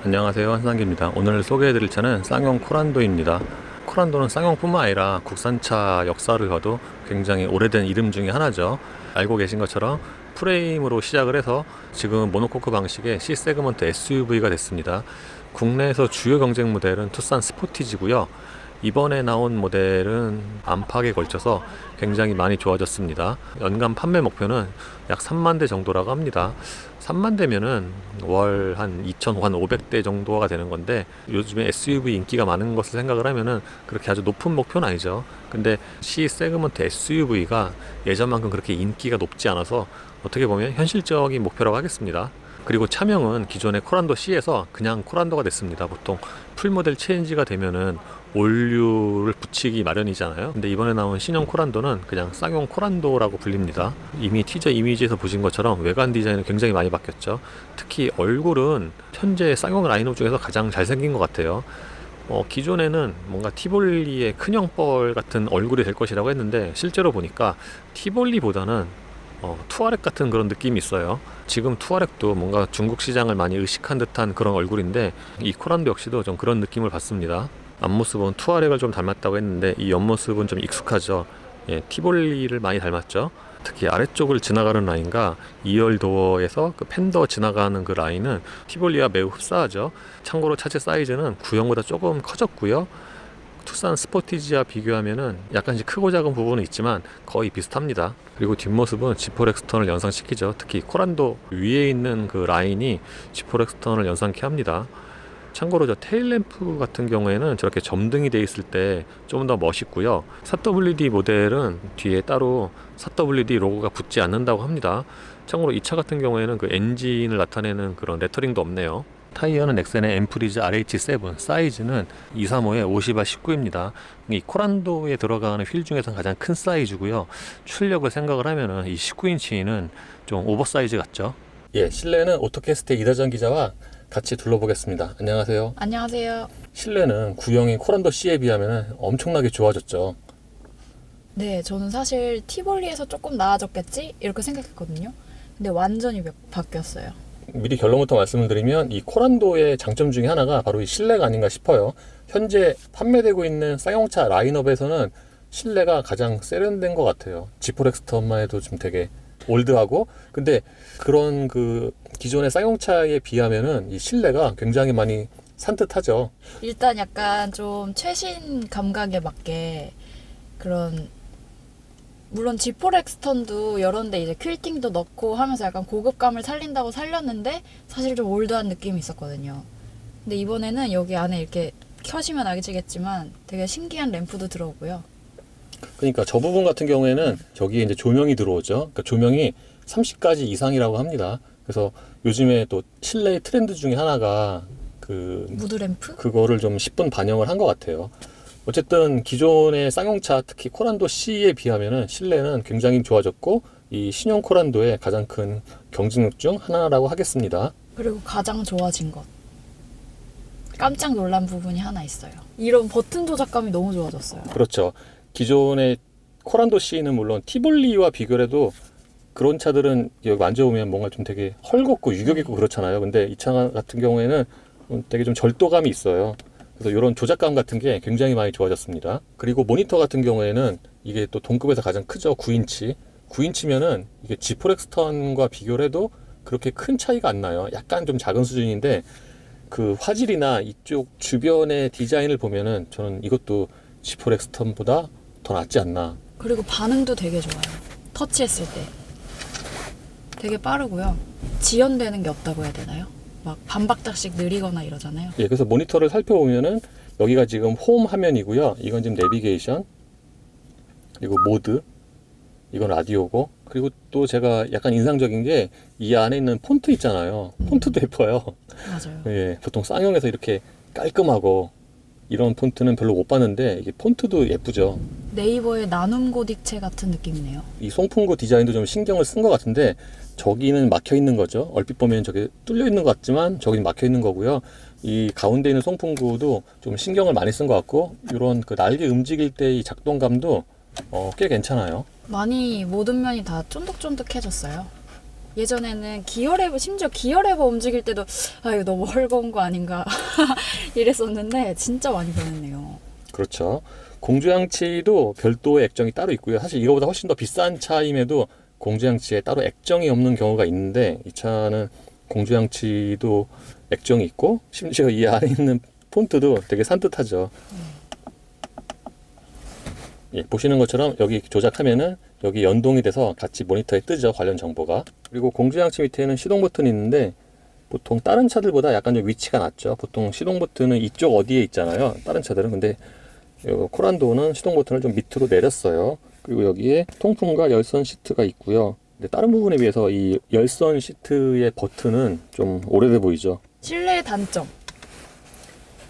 안녕하세요, 한상기입니다. 오늘 소개해드릴 차는 쌍용 코란도입니다. 코란도는 쌍용뿐만 아니라 국산차 역사를 봐도 굉장히 오래된 이름 중에 하나죠. 알고 계신 것처럼 프레임으로 시작을 해서 지금은 모노코크 방식의 C세그먼트 SUV가 됐습니다. 국내에서 주요 경쟁 모델은 투싼 스포티지고요. 이번에 나온 모델은 안팎에 걸쳐서 굉장히 많이 좋아졌습니다. 연간 판매 목표는 약 3만 대 정도라고 합니다. 3만 대면은 월 한 2,500대 정도가 되는 건데, 요즘에 SUV 인기가 많은 것을 생각을 하면은 그렇게 아주 높은 목표는 아니죠. 근데 C 세그먼트 SUV가 예전만큼 그렇게 인기가 높지 않아서 어떻게 보면 현실적인 목표라고 하겠습니다. 그리고 차명은 기존의 코란도 C에서 그냥 코란도가 됐습니다. 보통 풀모델 체인지가 되면은 올류를 붙이기 마련이잖아요. 근데 이번에 나온 신형 코란도는 그냥 쌍용 코란도라고 불립니다. 이미 티저 이미지에서 보신 것처럼 외관 디자인은 굉장히 많이 바뀌었죠. 특히 얼굴은 현재 쌍용 라인업 중에서 가장 잘생긴 것 같아요. 기존에는 뭔가 티볼리의 큰형벌 같은 얼굴이 될 것이라고 했는데, 실제로 보니까 티볼리보다는 투아렉 같은 그런 느낌이 있어요. 지금 투아렉도 뭔가 중국 시장을 많이 의식한 듯한 그런 얼굴인데, 이 코란도 역시도 좀 그런 느낌을 받습니다. 앞모습은 투아렉을 좀 닮았다고 했는데, 이 옆모습은 좀 익숙하죠. 예, 티볼리를 많이 닮았죠. 특히 아래쪽을 지나가는 라인과 2열 도어에서 그 팬더 지나가는 그 라인은 티볼리와 매우 흡사하죠. 참고로 차체 사이즈는 구형보다 조금 커졌고요. 투싼 스포티지와 비교하면은 약간씩 크고 작은 부분은 있지만 거의 비슷합니다. 그리고 뒷모습은 지포렉스턴을 연상시키죠. 특히 코란도 위에 있는 그 라인이 지포렉스턴을 연상케 합니다. 참고로 저 테일램프 같은 경우에는 저렇게 점등이 돼 있을 때 좀 더 멋있고요. 4WD 모델은 뒤에 따로 4WD 로고가 붙지 않는다고 합니다. 참고로 이 차 같은 경우에는 그 엔진을 나타내는 그런 레터링도 없네요. 타이어는 넥센의 엠프리즈 RH7, 사이즈는 235에 50R19입니다. 이 코란도에 들어가는 휠 중에서 가장 큰 사이즈고요. 출력을 생각을 하면은 이 19인치는 좀 오버사이즈 같죠. 예, 실내는 오토캐스트의 이다정 기자와 같이 둘러보겠습니다. 안녕하세요. 안녕하세요. 실내는 구형인 코란도 C에 비하면 엄청나게 좋아졌죠. 네, 저는 사실 티볼리에서 조금 나아졌겠지? 이렇게 생각했거든요. 근데 완전히 바뀌었어요. 미리 결론부터 말씀을 드리면 이 코란도의 장점 중에 하나가 바로 이 실내가 아닌가 싶어요. 현재 판매되고 있는 쌍용차 라인업에서는 실내가 가장 세련된 것 같아요. 지포렉스턴만 해도 좀 되게 올드하고, 근데 그런 그 기존의 쌍용차에 비하면은 이 실내가 굉장히 많이 산뜻하죠. 일단 약간 좀 최신 감각에 맞게 그런, 물론 지포렉스턴도 여러 데 이제 퀼팅도 넣고 하면서 약간 고급감을 살린다고 살렸는데 사실 좀 올드한 느낌이 있었거든요. 근데 이번에는 여기 안에 이렇게 켜시면 알겠지만 되게 신기한 램프도 들어오고요. 그러니까 저 부분 같은 경우에는 저기에 이제 조명이 들어오죠. 그러니까 조명이 30가지 이상이라고 합니다. 그래서 요즘에 또 실내 트렌드 중에 하나가 그 무드 램프? 그거를 좀 10분 반영을 한 것 같아요. 어쨌든 기존의 쌍용차, 특히 코란도 C에 비하면은 실내는 굉장히 좋아졌고, 이 신형 코란도의 가장 큰 경쟁력 중 하나라고 하겠습니다. 그리고 가장 좋아진 것. 깜짝 놀란 부분이 하나 있어요. 이런 버튼 조작감이 너무 좋아졌어요. 그렇죠. 기존의 코란도 C는 물론 티볼리와 비교해도 그런 차들은 여기 만져보면 뭔가 좀 되게 헐겁고 유격 있고 그렇잖아요. 근데 이 차 같은 경우에는 되게 좀 절도감이 있어요. 그래서 이런 조작감 같은 게 굉장히 많이 좋아졌습니다. 그리고 모니터 같은 경우에는 이게 또 동급에서 가장 크죠. 9인치. 9인치면은 이게 지포렉스턴과 비교를 해도 그렇게 큰 차이가 안 나요. 약간 좀 작은 수준인데, 그 화질이나 이쪽 주변의 디자인을 보면은 저는 이것도 지포렉스턴보다 더 낫지 않나. 그리고 반응도 되게 좋아요. 터치했을 때 되게 빠르고요. 지연되는 게 없다고 해야 되나요? 막 반박자씩 느리거나 이러잖아요. 예, 그래서 모니터를 살펴보면은 여기가 지금 홈 화면이고요. 이건 지금 내비게이션, 그리고 모드, 이건 라디오고, 그리고 또 제가 약간 인상적인 게 이 안에 있는 폰트 있잖아요. 폰트도 예뻐요. 맞아요. 예, 보통 쌍용에서 이렇게 깔끔하고 이런 폰트는 별로 못 봤는데 이게 폰트도 예쁘죠. 네이버의 나눔 고딕체 같은 느낌이네요. 이 송풍구 디자인도 좀 신경을 쓴 것 같은데, 저기는 막혀 있는 거죠. 얼핏 보면 저게 뚫려 있는 것 같지만 저기는 막혀 있는 거고요. 이 가운데 있는 송풍구도 좀 신경을 많이 쓴 것 같고, 이런 그 날개 움직일 때 이 작동감도 꽤 괜찮아요. 많이 모든 면이 다 쫀득쫀득해졌어요. 예전에는 기어레버, 심지어 기어레버 움직일 때도 아 이거 너무 헐거운 거 아닌가 이랬었는데 진짜 많이 변했네요. 그렇죠. 공조양치도 별도의 액정이 따로 있고요. 사실 이거보다 훨씬 더 비싼 차임에도 공조양치에 따로 액정이 없는 경우가 있는데 이 차는 공조양치도 액정이 있고 심지어 이 안에 있는 폰트도 되게 산뜻하죠. 예, 보시는 것처럼 여기 조작하면은 여기 연동이 돼서 같이 모니터에 뜨죠. 관련 정보가. 그리고 공조양치 밑에는 시동 버튼이 있는데 보통 다른 차들보다 약간 좀 위치가 낮죠. 보통 시동 버튼은 이쪽 어디에 있잖아요. 다른 차들은. 근데 요 코란도는 시동 버튼을 좀 밑으로 내렸어요. 그리고 여기에 통풍과 열선 시트가 있고요. 근데 다른 부분에 비해서 이 열선 시트의 버튼은 좀 오래돼 보이죠. 실내 단점.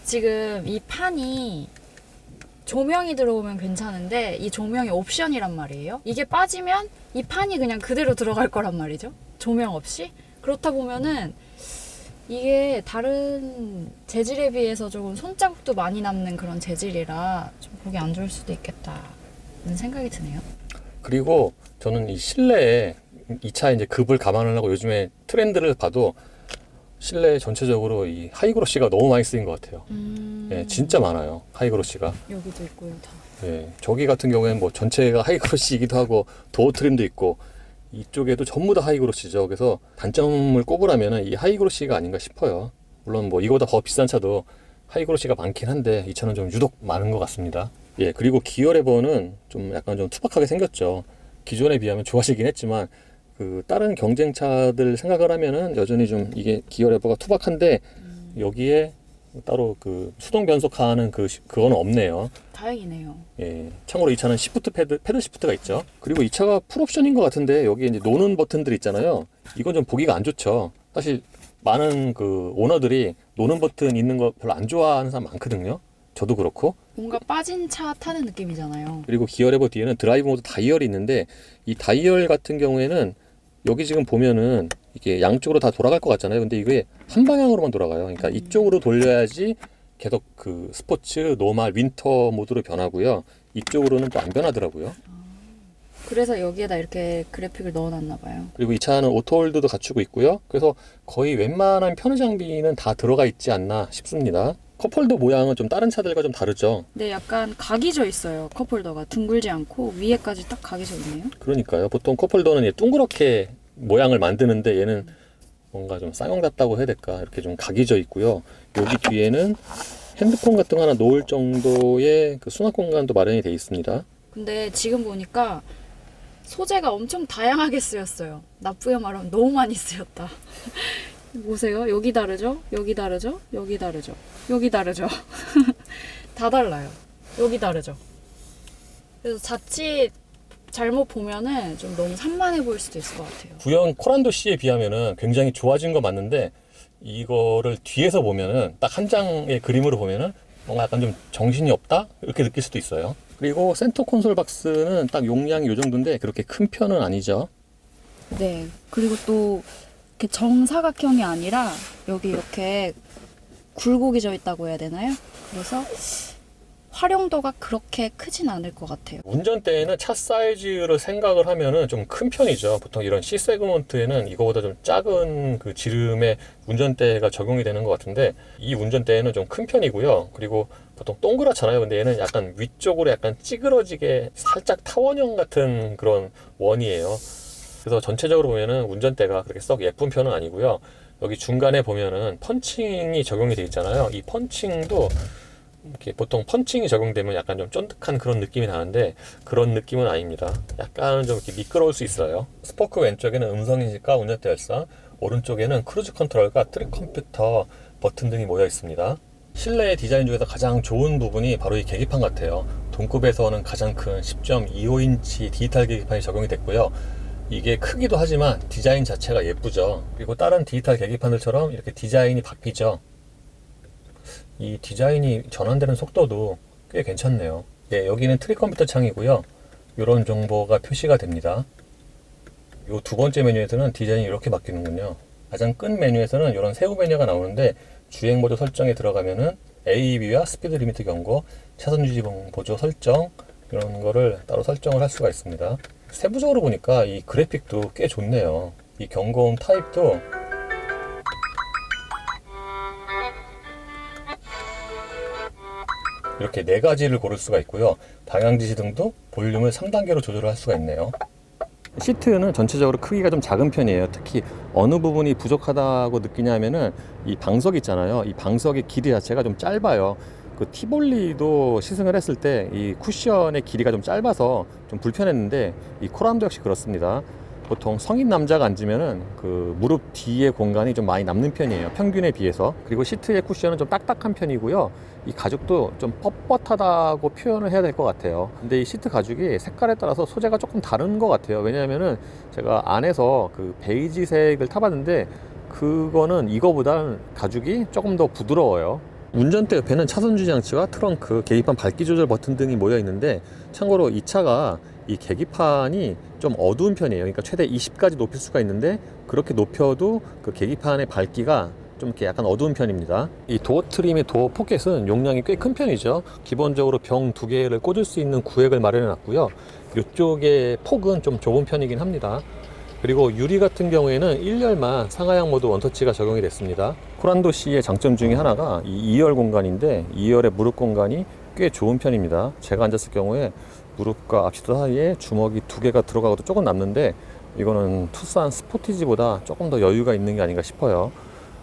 지금 이 판이 조명이 들어오면 괜찮은데 이 조명이 옵션이란 말이에요. 이게 빠지면 이 판이 그냥 그대로 들어갈 거란 말이죠. 조명 없이. 그렇다 보면은 이게 다른 재질에 비해서 조금 손자국도 많이 남는 그런 재질이라 좀 보기 안 좋을 수도 있겠다는 생각이 드네요. 그리고 저는 이 실내에 이 차 이제 급을 감안하려고 요즘에 트렌드를 봐도 실내 전체적으로 이 하이그로시가 너무 많이 쓰인 것 같아요. 예, 진짜 많아요. 하이그로시가. 여기도 있고요, 다. 예, 저기 같은 경우에는 뭐 전체가 하이그로시이기도 하고 도어 트림도 있고 이쪽에도 전부 다 하이그로시죠. 그래서 단점을 꼽으라면은 이 하이그로시가 아닌가 싶어요. 물론 뭐 이거보다 더 비싼 차도 하이그로시가 많긴 한데 이 차는 좀 유독 많은 것 같습니다. 예, 그리고 기어 레버는 좀 약간 좀 투박하게 생겼죠. 기존에 비하면 좋아지긴 했지만 그 다른 경쟁차들 생각을 하면은 여전히 좀 이게 기어 레버가 투박한데 여기에 따로 그 수동 변속하는 그건 없네요. 다행이네요. 예, 참고로 이 차는 시프트 패드 시프트가 있죠. 그리고 이 차가 풀옵션인 것 같은데 여기 이제 노는 버튼들 있잖아요. 이건 좀 보기가 안 좋죠. 사실 많은 그 오너들이 노는 버튼 있는 거 별로 안 좋아하는 사람 많거든요. 저도 그렇고. 뭔가 빠진 차 타는 느낌이잖아요. 그리고 기어 레버 뒤에는 드라이브 모드 다이얼이 있는데 이 다이얼 같은 경우에는 여기 지금 보면은 이게 양쪽으로 다 돌아갈 것 같잖아요. 근데 이게 한 방향으로만 돌아가요. 그러니까 이쪽으로 돌려야지 계속 그 스포츠, 노멀, 윈터 모드로 변하고요. 이쪽으로는 또 안 변하더라고요. 그래서 여기에다 이렇게 그래픽을 넣어놨나 봐요. 그리고 이 차는 오토홀드도 갖추고 있고요. 그래서 거의 웬만한 편의 장비는 다 들어가 있지 않나 싶습니다. 컵홀더 모양은 좀 다른 차들과 좀 다르죠. 근데 약간 각이 져 있어요. 컵홀더가 둥글지 않고 위에까지 딱 각이 져 있네요. 그러니까요. 보통 컵홀더는 둥그렇게 모양을 만드는데 얘는 뭔가 좀 쌍용답다고 해야 될까? 이렇게 좀 각이 져 있고요. 여기 뒤에는 핸드폰 같은 거 하나 놓을 정도의 그 수납 공간도 마련이 되어 있습니다. 근데 지금 보니까 소재가 엄청 다양하게 쓰였어요. 나쁘게 말하면 너무 많이 쓰였다. 보세요. 여기 다르죠? 여기 다르죠? 여기 다르죠? 여기 다르죠? 다 달라요. 여기 다르죠? 그래서 자칫 잘못 보면은 좀 너무 산만해 보일 수도 있을 것 같아요. 구형 코란도 C에 비하면은 굉장히 좋아진 거 맞는데 이거를 뒤에서 보면은 딱 한 장의 그림으로 보면은 뭔가 약간 좀 정신이 없다? 이렇게 느낄 수도 있어요. 그리고 센터 콘솔 박스는 딱 용량이 요 정도인데 그렇게 큰 편은 아니죠. 네. 그리고 또 이렇게 정사각형이 아니라 여기 이렇게 굴곡이 져 있다고 해야 되나요? 그래서 활용도가 그렇게 크진 않을 것 같아요. 운전대에는 차 사이즈를 생각을 하면은 좀 큰 편이죠. 보통 이런 C 세그먼트에는 이거보다 좀 작은 그 지름의 운전대가 적용이 되는 것 같은데 이 운전대에는 좀 큰 편이고요. 그리고 보통 동그랗잖아요. 근데 얘는 약간 위쪽으로 약간 찌그러지게 살짝 타원형 같은 그런 원이에요. 그래서 전체적으로 보면은 운전대가 그렇게 썩 예쁜 편은 아니고요. 여기 중간에 보면은 펀칭이 적용이 되어 있잖아요. 이 펀칭도 이렇게 보통 펀칭이 적용되면 약간 좀 쫀득한 그런 느낌이 나는데 그런 느낌은 아닙니다. 약간은 좀 이렇게 미끄러울 수 있어요. 스포크 왼쪽에는 음성인식과 운전대 열선, 오른쪽에는 크루즈 컨트롤과 트랙 컴퓨터 버튼 등이 모여 있습니다. 실내 디자인 중에서 가장 좋은 부분이 바로 이 계기판 같아요. 동급에서는 가장 큰 10.25인치 디지털 계기판이 적용이 됐고요. 이게 크기도 하지만 디자인 자체가 예쁘죠. 그리고 다른 디지털 계기판들처럼 이렇게 디자인이 바뀌죠. 이 디자인이 전환되는 속도도 꽤 괜찮네요. 예, 여기는 트릭 컴퓨터 창이고요. 이런 정보가 표시가 됩니다. 이 두 번째 메뉴에서는 디자인이 이렇게 바뀌는군요. 가장 끝 메뉴에서는 이런 새우 메뉴가 나오는데 주행 모드 설정에 들어가면은 AEB와 스피드 리미트 경고, 차선 유지 보조 설정 이런 거를 따로 설정을 할 수가 있습니다. 세부적으로 보니까 이 그래픽도 꽤 좋네요. 이 경고음 타입도 이렇게 4가지를 고를 수가 있고요. 방향지시등도 볼륨을 3단계로 조절할 수가 있네요. 시트는 전체적으로 크기가 좀 작은 편이에요. 특히 어느 부분이 부족하다고 느끼냐면은 이 방석 있잖아요. 이 방석의 길이 자체가 좀 짧아요. 그 티볼리도 시승을 했을 때 이 쿠션의 길이가 좀 짧아서 좀 불편했는데 이 코란도 역시 그렇습니다. 보통 성인 남자가 앉으면은 그 무릎 뒤에 공간이 좀 많이 남는 편이에요. 평균에 비해서. 그리고 시트의 쿠션은 좀 딱딱한 편이고요. 이 가죽도 좀 뻣뻣하다고 표현을 해야 될 것 같아요. 근데 이 시트 가죽이 색깔에 따라서 소재가 조금 다른 것 같아요. 왜냐하면은 제가 안에서 그 베이지색을 타봤는데 그거는 이거보다는 가죽이 조금 더 부드러워요. 운전대 옆에는 차선 주지 장치와 트렁크, 계기판 밝기 조절 버튼 등이 모여 있는데 참고로 이 차가 이 계기판이 좀 어두운 편이에요. 그러니까 최대 20까지 높일 수가 있는데 그렇게 높여도 그 계기판의 밝기가 좀 이렇게 약간 어두운 편입니다. 이 도어 트림의 도어 포켓은 용량이 꽤 큰 편이죠. 기본적으로 병 2개를 꽂을 수 있는 구획을 마련해 놨고요. 이쪽의 폭은 좀 좁은 편이긴 합니다. 그리고 유리 같은 경우에는 1열만 상하향 모드 원터치가 적용이 됐습니다. 코란도 C의 장점 중에 하나가 이 2열 공간인데 2열의 무릎 공간이 꽤 좋은 편입니다. 제가 앉았을 경우에 무릎과 앞시트 사이에 주먹이 2개가 들어가고도 조금 남는데 이거는 투싼 스포티지보다 조금 더 여유가 있는 게 아닌가 싶어요.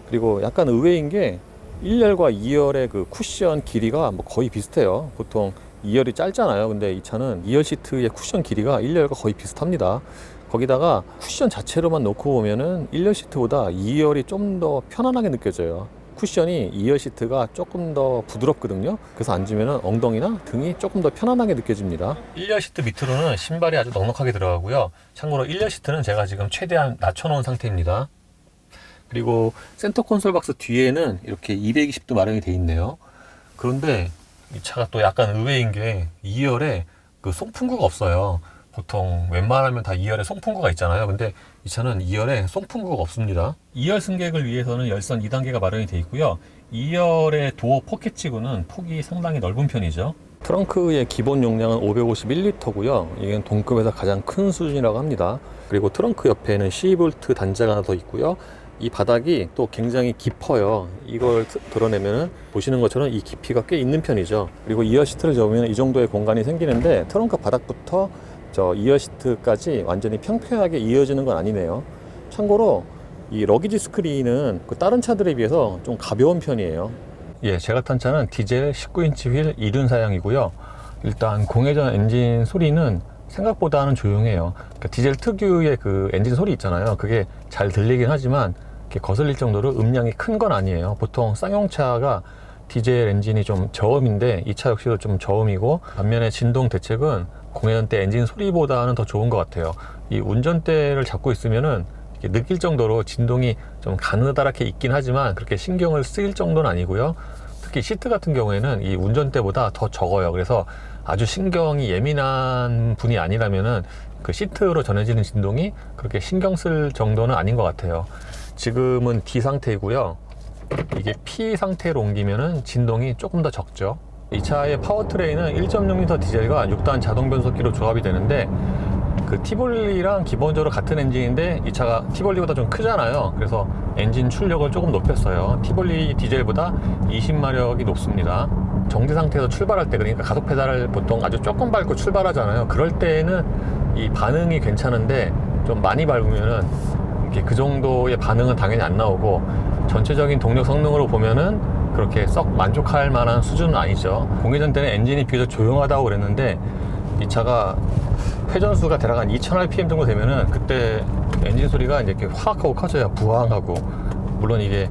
그리고 약간 의외인 게 1열과 2열의 그 쿠션 길이가 뭐 거의 비슷해요. 보통 2열이 짧잖아요. 근데 이 차는 2열 시트의 쿠션 길이가 1열과 거의 비슷합니다. 거기다가 쿠션 자체로만 놓고 보면은 1열 시트보다 2열이 좀 더 편안하게 느껴져요. 쿠션이 2열 시트가 조금 더 부드럽거든요. 그래서 앉으면은 엉덩이나 등이 조금 더 편안하게 느껴집니다. 1열 시트 밑으로는 신발이 아주 넉넉하게 들어가고요. 참고로 1열 시트는 제가 지금 최대한 낮춰놓은 상태입니다. 그리고 센터 콘솔 박스 뒤에는 이렇게 220도 마련이 되어 있네요. 그런데 이 차가 또 약간 의외인 게 2열에 그 송풍구가 없어요. 보통 웬만하면 다 2열에 송풍구가 있잖아요. 근데 이 차는 2열에 송풍구가 없습니다. 2열 승객을 위해서는 열선 2단계가 마련이 되어 있고요. 2열의 도어 포켓치고는 폭이 상당히 넓은 편이죠. 트렁크의 기본 용량은 551리터고요. 이건 동급에서 가장 큰 수준이라고 합니다. 그리고 트렁크 옆에는 12V 단자가 하나 더 있고요. 이 바닥이 또 굉장히 깊어요. 이걸 드러내면 보시는 것처럼 이 깊이가 꽤 있는 편이죠. 그리고 2열 시트를 접으면 이 정도의 공간이 생기는데 트렁크 바닥부터 저 2열 시트까지 완전히 평평하게 이어지는 건 아니네요. 참고로 이 러기지 스크린은 그 다른 차들에 비해서 좀 가벼운 편이에요. 예, 제가 탄 차는 디젤 19인치 휠 2륜 사양이고요. 일단 공회전 엔진 소리는 생각보다는 조용해요. 그러니까 디젤 특유의 그 엔진 소리 있잖아요. 그게 잘 들리긴 하지만 이렇게 거슬릴 정도로 음량이 큰 건 아니에요. 보통 쌍용차가 디젤 엔진이 좀 저음인데 이 차 역시도 좀 저음이고, 반면에 진동 대책은 공회전 때 엔진 소리보다는 더 좋은 것 같아요. 이 운전대를 잡고 있으면은 이렇게 느낄 정도로 진동이 좀 가느다랗게 있긴 하지만 그렇게 신경을 쓰일 정도는 아니고요. 특히 시트 같은 경우에는 이 운전대보다 더 적어요. 그래서 아주 신경이 예민한 분이 아니라면은 그 시트로 전해지는 진동이 그렇게 신경 쓸 정도는 아닌 것 같아요. 지금은 D 상태이고요. 이게 P 상태로 옮기면은 진동이 조금 더 적죠. 이 차의 파워트레인은 1.6L 디젤과 6단 자동 변속기로 조합이 되는데, 그 티볼리랑 기본적으로 같은 엔진인데 이 차가 티볼리보다 좀 크잖아요. 그래서 엔진 출력을 조금 높였어요. 티볼리 디젤보다 20마력이 높습니다. 정지 상태에서 출발할 때, 그러니까 가속 페달을 보통 아주 조금 밟고 출발하잖아요. 그럴 때는 이 반응이 괜찮은데 좀 많이 밟으면은 이렇게 그 정도의 반응은 당연히 안 나오고, 전체적인 동력 성능으로 보면은 그렇게 썩 만족할 만한 수준은 아니죠. 공회전 때는 엔진이 비교적 조용하다고 그랬는데 이 차가 회전수가 대략 한 2000rpm 정도 되면은 그때 엔진 소리가 이제 이렇게 확 하고 커져요. 부항하고. 물론 이게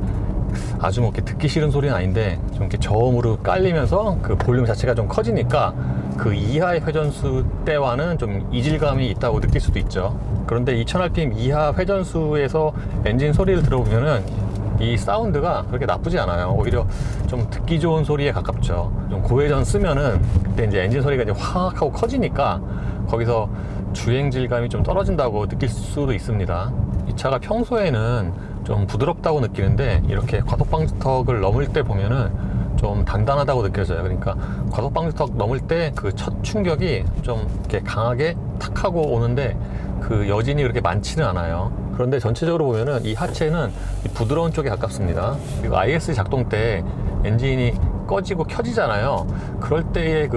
아주 뭐 이렇게 듣기 싫은 소리는 아닌데 좀 이렇게 저음으로 깔리면서 그 볼륨 자체가 좀 커지니까 그 이하의 회전수 때와는 좀 이질감이 있다고 느낄 수도 있죠. 그런데 2000rpm 이하 회전수에서 엔진 소리를 들어보면은 이 사운드가 그렇게 나쁘지 않아요. 오히려 좀 듣기 좋은 소리에 가깝죠. 좀 고회전 쓰면은 그때 이제 엔진 소리가 이제 확 하고 커지니까 거기서 주행 질감이 좀 떨어진다고 느낄 수도 있습니다. 이 차가 평소에는 좀 부드럽다고 느끼는데 이렇게 과속방지턱을 넘을 때 보면은 좀 단단하다고 느껴져요. 그러니까 과속방지턱 넘을 때 그 첫 충격이 좀 이렇게 강하게 탁 하고 오는데 그 여진이 그렇게 많지는 않아요. 그런데 전체적으로 보면은 이 하체는 이 부드러운 쪽에 가깝습니다. 그리고 IS 작동 때 엔진이 꺼지고 켜지잖아요. 그럴 때의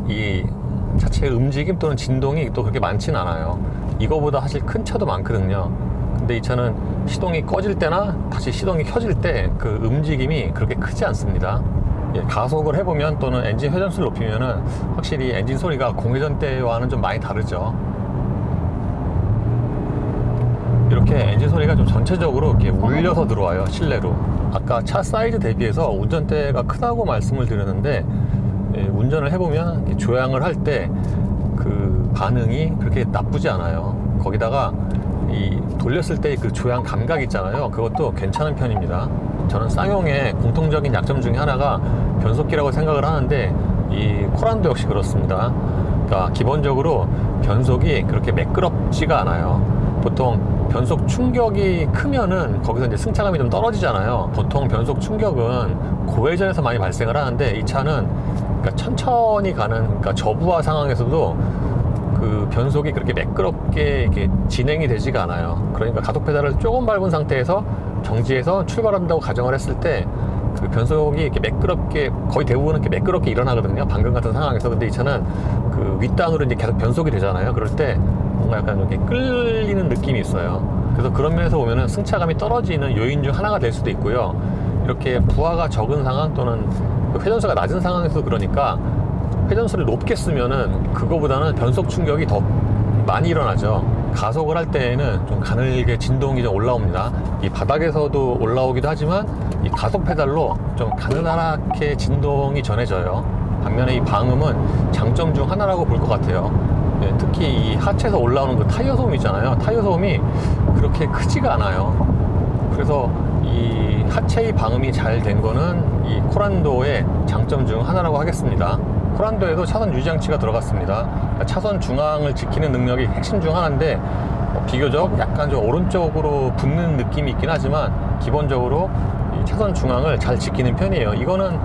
이 자체의 움직임 또는 진동이 또 그렇게 많진 않아요. 이거보다 사실 큰 차도 많거든요. 근데 이 차는 시동이 꺼질 때나 다시 시동이 켜질 때 그 움직임이 그렇게 크지 않습니다. 예, 가속을 해보면 또는 엔진 회전수를 높이면은 확실히 엔진 소리가 공회전 때와는 좀 많이 다르죠. 이렇게 엔진 소리가 좀 전체적으로 이렇게 울려서 들어와요, 실내로. 아까 차 사이즈 대비해서 운전대가 크다고 말씀을 드렸는데, 예, 운전을 해보면 이렇게 조향을 할 때 그 반응이 그렇게 나쁘지 않아요. 거기다가 이 돌렸을 때 그 조향 감각 있잖아요. 그것도 괜찮은 편입니다. 저는 쌍용의 공통적인 약점 중에 하나가 변속기라고 생각을 하는데, 이 코란도 역시 그렇습니다. 그러니까 기본적으로 변속이 그렇게 매끄럽지가 않아요. 보통 변속 충격이 크면은 거기서 이제 승차감이 좀 떨어지잖아요. 보통 변속 충격은 고회전에서 많이 발생을 하는데, 이 차는 그러니까 천천히 가는, 그러니까 저부하 상황에서도 그 변속이 그렇게 매끄럽게 이렇게 진행이 되지가 않아요. 그러니까 가속 페달을 조금 밟은 상태에서 정지해서 출발한다고 가정을 했을 때 그 변속이 이렇게 매끄럽게, 거의 대부분은 이렇게 매끄럽게 일어나거든요. 방금 같은 상황에서. 근데 이 차는 그 윗단으로 이제 계속 변속이 되잖아요. 그럴 때 뭔가 약간 이렇게 끌리는 느낌이 있어요. 그래서 그런 면에서 보면은 승차감이 떨어지는 요인 중 하나가 될 수도 있고요. 이렇게 부하가 적은 상황 또는 회전수가 낮은 상황에서 그러니까 회전수를 높게 쓰면은 그거보다는 변속 충격이 더 많이 일어나죠. 가속을 할 때에는 좀 가늘게 진동이 좀 올라옵니다. 이 바닥에서도 올라오기도 하지만 이 가속 페달로 좀 가느다랗게 진동이 전해져요. 반면에 이 방음은 장점 중 하나라고 볼 것 같아요. 네, 특히 이 하체에서 올라오는 그 타이어 소음 있잖아요. 타이어 소음이 그렇게 크지가 않아요. 그래서 이 하체의 방음이 잘 된 거는 이 코란도의 장점 중 하나라고 하겠습니다. 코란도에도 차선 유지장치가 들어갔습니다. 차선 중앙을 지키는 능력이 핵심 중 하나인데, 비교적 약간 좀 오른쪽으로 붙는 느낌이 있긴 하지만 기본적으로 이 차선 중앙을 잘 지키는 편이에요. 이거는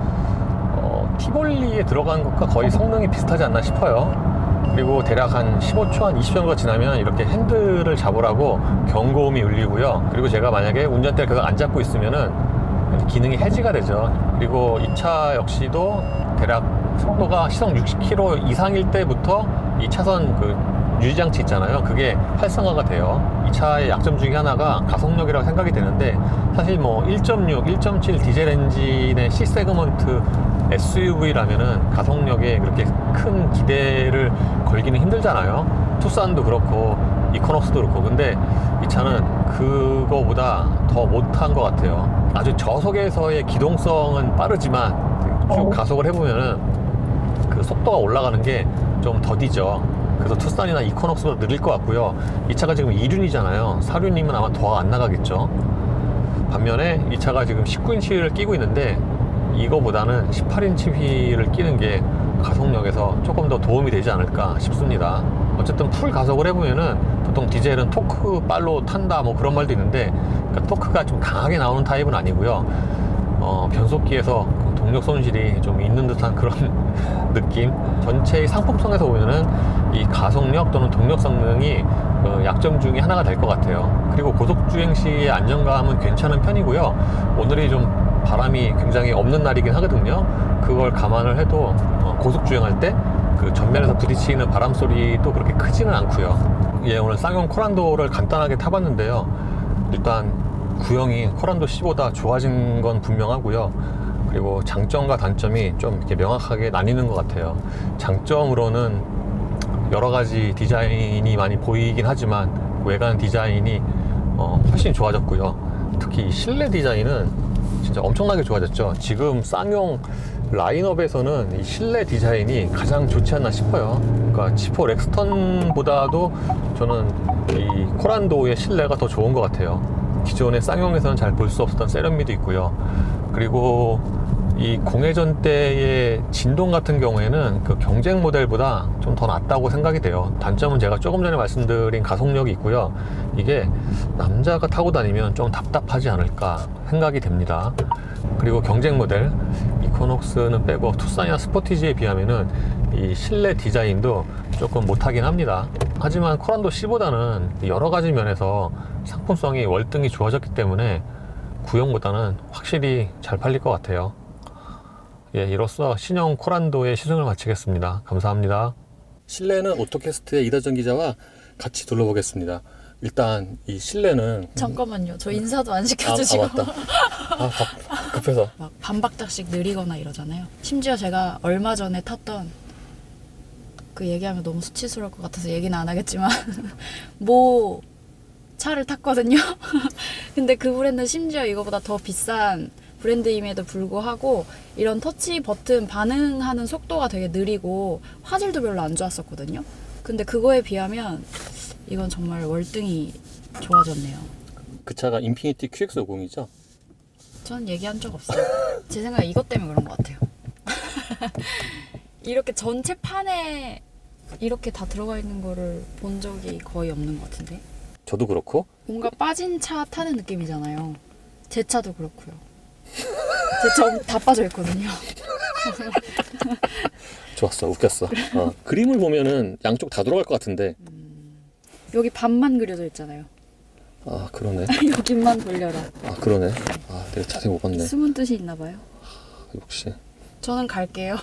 티볼리에 들어간 것과 거의 성능이 비슷하지 않나 싶어요. 그리고 대략 한 15초, 한 20초 정도 지나면 이렇게 핸들을 잡으라고 경고음이 울리고요. 그리고 제가 만약에 운전대를 계속 안 잡고 있으면은 기능이 해지가 되죠. 그리고 이 차 역시도 대략 속도가 시속 60km 이상일 때부터 이 차선 그 유지장치 있잖아요. 그게 활성화가 돼요. 이 차의 약점 중에 하나가 가속력이라고 생각이 되는데, 사실 뭐 1.6, 1.7 디젤 엔진의 C세그먼트 SUV라면은 가속력에 그렇게 큰 기대를 걸기는 힘들잖아요. 투싼도 그렇고 이코노스도 그렇고. 근데 이 차는 그거보다 더 못한 것 같아요. 아주 저속에서의 기동성은 빠르지만 쭉 가속을 해보면은 그 속도가 올라가는 게 좀 더디죠. 그래서 투싼이나 이코노스보다 느릴 것 같고요. 이 차가 지금 2륜이잖아요. 4륜이면 아마 더 안 나가겠죠. 반면에 이 차가 지금 19인치를 끼고 있는데, 이거보다는 18인치 휠을 끼는 게 가속력에서 조금 더 도움이 되지 않을까 싶습니다. 어쨌든 풀 가속을 해보면은 보통 디젤은 토크 빨로 탄다 뭐 그런 말도 있는데, 그러니까 토크가 좀 강하게 나오는 타입은 아니고요. 변속기에서 동력 손실이 좀 있는 듯한 그런 느낌. 전체의 상품성에서 보면은 이 가속력 또는 동력 성능이 약점 중에 하나가 될 것 같아요. 그리고 고속주행 시의 안정감은 괜찮은 편이고요. 오늘이 좀 바람이 굉장히 없는 날이긴 하거든요. 그걸 감안을 해도 고속주행할 때 그 전면에서 부딪히는 바람 소리도 그렇게 크지는 않고요. 예, 오늘 쌍용 코란도를 간단하게 타봤는데요. 일단 구형이 코란도 C보다 좋아진 건 분명하고요. 그리고 장점과 단점이 좀 이렇게 명확하게 나뉘는 것 같아요. 장점으로는 여러 가지 디자인이 많이 보이긴 하지만 외관 디자인이 훨씬 좋아졌고요. 특히 실내 디자인은 진짜 엄청나게 좋아졌죠. 지금 쌍용 라인업에서는 이 실내 디자인이 가장 좋지 않나 싶어요. 그러니까 지포 렉스턴보다도 저는 이 코란도의 실내가 더 좋은 것 같아요. 기존의 쌍용에서는 잘 볼 수 없었던 세련미도 있고요. 그리고 이 공회전 때의 진동 같은 경우에는 그 경쟁 모델보다 좀 더 낫다고 생각이 돼요. 단점은 제가 조금 전에 말씀드린 가속력이 있고요. 이게 남자가 타고 다니면 좀 답답하지 않을까 생각이 됩니다. 그리고 경쟁 모델 이코녹스는 빼고 투싼이나 스포티지에 비하면은 이 실내 디자인도 조금 못하긴 합니다. 하지만 코란도 C보다는 여러 가지 면에서 상품성이 월등히 좋아졌기 때문에 구형보다는 확실히 잘 팔릴 것 같아요. 예, 이로써 신형 코란도의 시승을 마치겠습니다. 감사합니다. 실내는 오토캐스트의 이다정 기자와 같이 둘러보겠습니다. 일단 이 실내는 잠깐만요. 저 인사도 안 시켜주시고. 맞다. 급해서. 막 반박자씩 느리거나 이러잖아요. 심지어 제가 얼마 전에 탔던 그 얘기하면 너무 수치스러울 것 같아서 얘기는 안 하겠지만 모 차를 탔거든요. 근데 그 브랜드는 심지어 이거보다 더 비싼 브랜드임에도 불구하고 이런 터치 버튼 반응하는 속도가 되게 느리고 화질도 별로 안 좋았었거든요. 근데 그거에 비하면 이건 정말 월등히 좋아졌네요. 그 차가 인피니티 QX50이죠? 전 얘기한 적 없어요. 제 생각에 이것 때문에 그런 것 같아요. 이렇게 전체 판에 이렇게 다 들어가 있는 거를 본 적이 거의 없는 것 같은데. 저도 그렇고. 뭔가 빠진 차 타는 느낌이잖아요. 제 차도 그렇고요. 제 차 다 빠져 있거든요. 좋았어, 웃겼어. 그림을 보면은 양쪽 다 들어갈 것 같은데. 여기 반만 그려져 있잖아요. 아, 그러네. 여기만 돌려라. 아, 그러네. 아, 내가 자세히 못 봤네. 숨은 뜻이 있나 봐요. 역시. 저는 갈게요.